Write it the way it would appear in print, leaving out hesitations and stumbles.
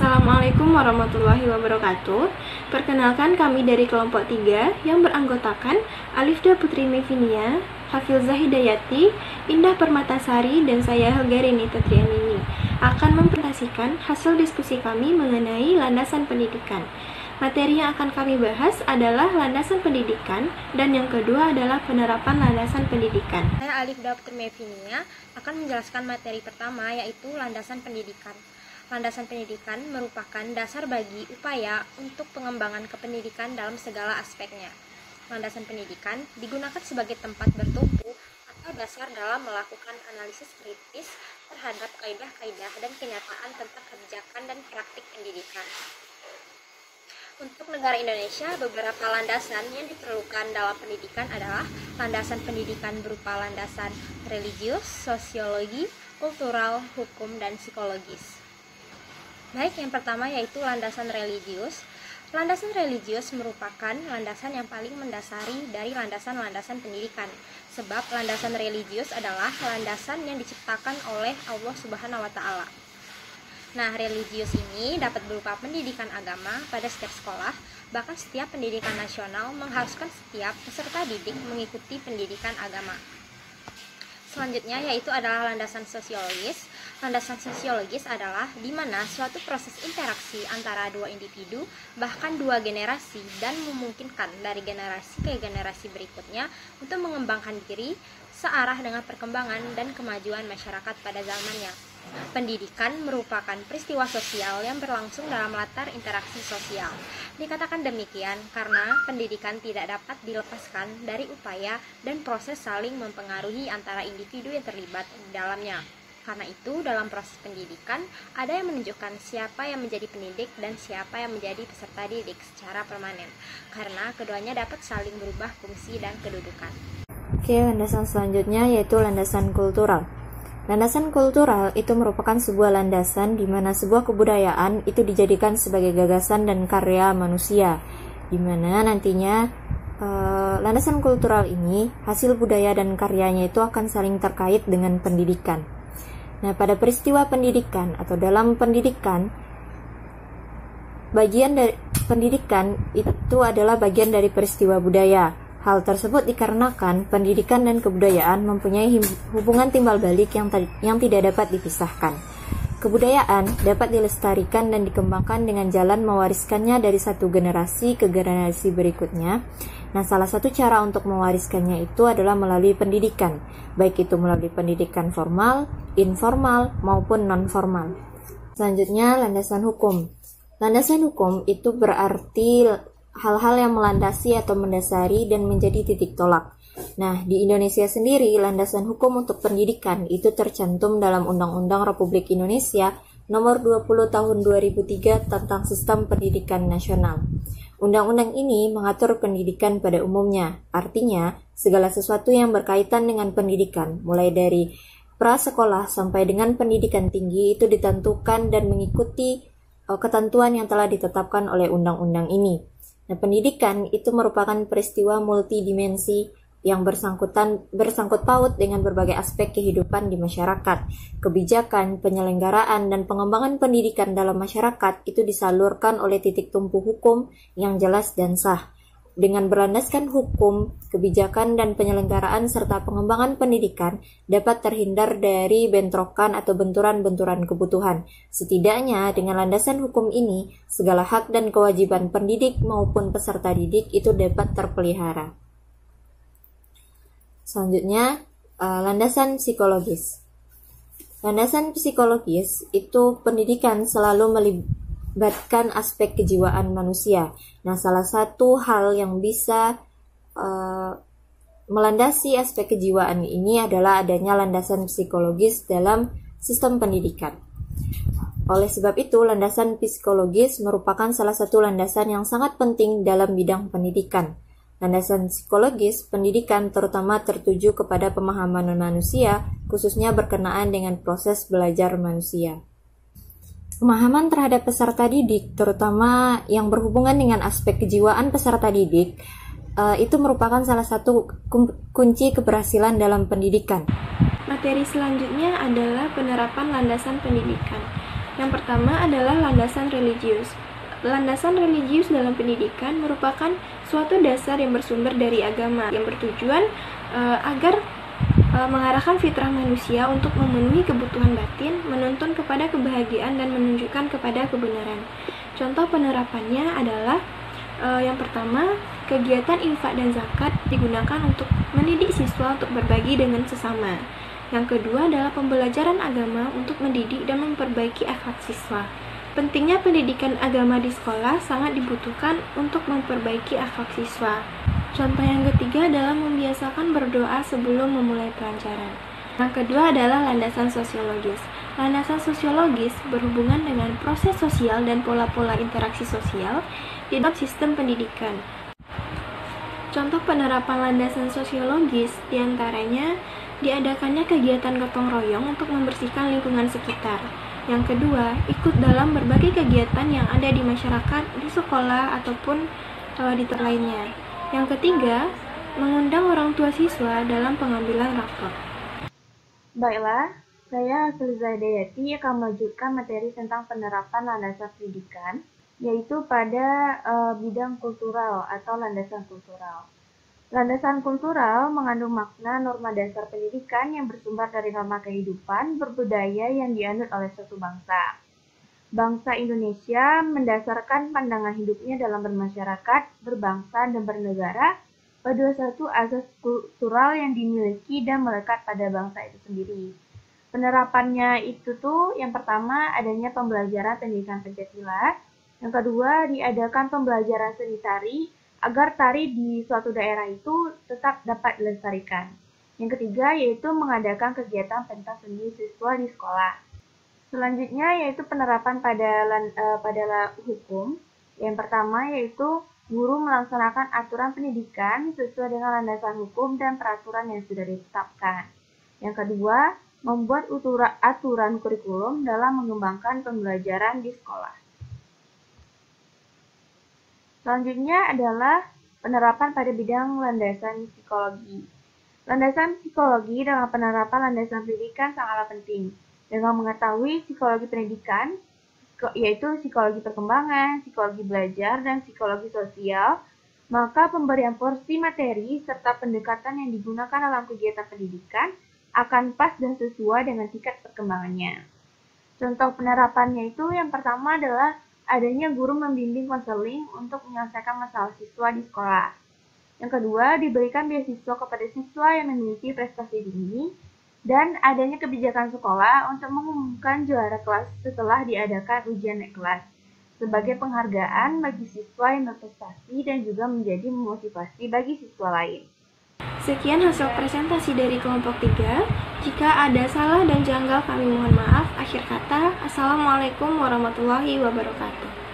Assalamualaikum warahmatullahi wabarakatuh. Perkenalkan, kami dari kelompok 3 yang beranggotakan Alifda Putri Mevinia, Hafilzah Hidayati, Indah Permatasari, dan saya Helgarini Tetrianini akan mempresentasikan hasil diskusi kami mengenai landasan pendidikan. Materi yang akan kami bahas adalah landasan pendidikan, dan yang kedua adalah penerapan landasan pendidikan. Saya Alifda Putri Mevinia akan menjelaskan materi pertama, yaitu landasan pendidikan. Landasan pendidikan merupakan dasar bagi upaya untuk pengembangan kependidikan dalam segala aspeknya. Landasan pendidikan digunakan sebagai tempat bertumpu atau dasar dalam melakukan analisis kritis terhadap kaidah-kaidah dan kenyataan tentang kebijakan dan praktik pendidikan. Untuk negara Indonesia, beberapa landasan yang diperlukan dalam pendidikan adalah landasan pendidikan berupa landasan religius, sosiologi, kultural, hukum, dan psikologis. Baik, yang pertama yaitu landasan religius. Landasan religius merupakan landasan yang paling mendasari dari landasan-landasan pendidikan, sebab landasan religius adalah landasan yang diciptakan oleh Allah Subhanahu wa Ta'ala. Nah, religius ini dapat berupa pendidikan agama pada setiap sekolah, bahkan setiap pendidikan nasional mengharuskan setiap peserta didik mengikuti pendidikan agama. Selanjutnya yaitu adalah landasan sosiologis. Landasan sosiologis adalah di mana suatu proses interaksi antara dua individu, bahkan dua generasi, dan memungkinkan dari generasi ke generasi berikutnya untuk mengembangkan diri searah dengan perkembangan dan kemajuan masyarakat pada zamannya. Pendidikan merupakan peristiwa sosial yang berlangsung dalam latar interaksi sosial. Dikatakan demikian karena pendidikan tidak dapat dilepaskan dari upaya dan proses saling mempengaruhi antara individu yang terlibat di dalamnya. Karena itu, dalam proses pendidikan, ada yang menunjukkan siapa yang menjadi pendidik dan siapa yang menjadi peserta didik secara permanen, karena keduanya dapat saling berubah fungsi dan kedudukan. Oke, landasan selanjutnya yaitu landasan kultural. Landasan kultural itu merupakan sebuah landasan di mana sebuah kebudayaan itu dijadikan sebagai gagasan dan karya manusia, di mana nantinya landasan kultural ini, hasil budaya dan karyanya itu akan saling terkait dengan pendidikan. Nah, pada peristiwa pendidikan atau dalam pendidikan, bagian dari pendidikan itu adalah bagian dari peristiwa budaya. Hal tersebut dikarenakan pendidikan dan kebudayaan mempunyai hubungan timbal balik yang tidak dapat dipisahkan. Kebudayaan dapat dilestarikan dan dikembangkan dengan jalan mewariskannya dari satu generasi ke generasi berikutnya. Nah, salah satu cara untuk mewariskannya itu adalah melalui pendidikan, baik itu melalui pendidikan formal, informal, maupun non-formal. Selanjutnya, landasan hukum. Landasan hukum itu berarti hal-hal yang melandasi atau mendasari dan menjadi titik tolak. Nah, di Indonesia sendiri, landasan hukum untuk pendidikan itu tercantum dalam Undang-Undang Republik Indonesia Nomor 20 Tahun 2003 tentang Sistem Pendidikan Nasional. Undang-undang ini mengatur pendidikan pada umumnya, artinya segala sesuatu yang berkaitan dengan pendidikan, mulai dari prasekolah sampai dengan pendidikan tinggi itu ditentukan dan mengikuti ketentuan yang telah ditetapkan oleh undang-undang ini. Nah, pendidikan itu merupakan peristiwa multidimensi yang bersangkut paut dengan berbagai aspek kehidupan di masyarakat. Kebijakan, penyelenggaraan, dan pengembangan pendidikan dalam masyarakat itu disalurkan oleh titik tumpu hukum yang jelas dan sah. Dengan berlandaskan hukum, kebijakan, dan penyelenggaraan serta pengembangan pendidikan dapat terhindar dari bentrokan atau benturan-benturan kebutuhan. Setidaknya dengan landasan hukum ini, segala hak dan kewajiban pendidik maupun peserta didik itu dapat terpelihara. Selanjutnya, landasan psikologis. Landasan psikologis itu pendidikan selalu melibatkan aspek kejiwaan manusia. Nah, salah satu hal yang bisa melandasi aspek kejiwaan ini adalah adanya landasan psikologis dalam sistem pendidikan. Oleh sebab itu, landasan psikologis merupakan salah satu landasan yang sangat penting dalam bidang pendidikan. Landasan psikologis pendidikan terutama tertuju kepada pemahaman manusia, khususnya berkenaan dengan proses belajar manusia. Pemahaman terhadap peserta didik, terutama yang berhubungan dengan aspek kejiwaan peserta didik, itu merupakan salah satu kunci keberhasilan dalam pendidikan. Materi selanjutnya adalah penerapan landasan pendidikan. Yang pertama adalah landasan religius. Landasan religius dalam pendidikan merupakan suatu dasar yang bersumber dari agama yang bertujuan agar mengarahkan fitrah manusia untuk memenuhi kebutuhan batin, menuntun kepada kebahagiaan dan menunjukkan kepada kebenaran. Contoh penerapannya adalah yang pertama, kegiatan infak dan zakat digunakan untuk mendidik siswa untuk berbagi dengan sesama. Yang kedua adalah pembelajaran agama untuk mendidik dan memperbaiki akhlak siswa. Pentingnya pendidikan agama di sekolah sangat dibutuhkan untuk memperbaiki akhlak siswa. Contoh yang ketiga adalah membiasakan berdoa sebelum memulai pelajaran. Yang kedua adalah landasan sosiologis. Landasan sosiologis berhubungan dengan proses sosial dan pola-pola interaksi sosial di dalam sistem pendidikan. Contoh penerapan landasan sosiologis diantaranya diadakannya kegiatan gotong royong untuk membersihkan lingkungan sekitar. Yang kedua, ikut dalam berbagai kegiatan yang ada di masyarakat, di sekolah, ataupun di tempat lainnya. Yang ketiga, mengundang orang tua siswa dalam pengambilan rapor. Baiklah, saya Hafil Zahidayati akan melanjutkan materi tentang penerapan landasan pendidikan, yaitu pada bidang kultural atau landasan kultural. Landasan kultural mengandung makna norma dasar pendidikan yang bersumber dari norma kehidupan berbudaya yang dianut oleh suatu bangsa. Bangsa Indonesia mendasarkan pandangan hidupnya dalam bermasyarakat, berbangsa, dan bernegara pada suatu asas kultural yang dimiliki dan melekat pada bangsa itu sendiri. Penerapannya itu tuh yang pertama adanya pembelajaran pendidikan Pancasila, yang kedua diadakan pembelajaran seni tari agar tari di suatu daerah itu tetap dapat dilestarikan. Yang ketiga yaitu mengadakan kegiatan pentas seni siswa di sekolah. Selanjutnya yaitu penerapan pada hukum. Yang pertama yaitu guru melaksanakan aturan pendidikan sesuai dengan landasan hukum dan peraturan yang sudah ditetapkan. Yang kedua, membuat aturan kurikulum dalam mengembangkan pembelajaran di sekolah. Selanjutnya adalah penerapan pada bidang landasan psikologi. Landasan psikologi dalam penerapan landasan pendidikan sangatlah penting. Dengan mengetahui psikologi pendidikan, yaitu psikologi perkembangan, psikologi belajar, dan psikologi sosial, maka pemberian porsi materi serta pendekatan yang digunakan dalam kegiatan pendidikan akan pas dan sesuai dengan tingkat perkembangannya. Contoh penerapannya itu yang pertama adalah adanya guru membimbing konseling untuk menyelesaikan masalah siswa di sekolah. Yang kedua, diberikan beasiswa kepada siswa yang memiliki prestasi tinggi, dan adanya kebijakan sekolah untuk mengumumkan juara kelas setelah diadakan ujian naik kelas, sebagai penghargaan bagi siswa yang berprestasi dan juga menjadi motivasi bagi siswa lain. Sekian hasil presentasi dari kelompok 3. Jika ada salah dan janggal kami mohon maaf. Akhir kata, Assalamualaikum warahmatullahi wabarakatuh.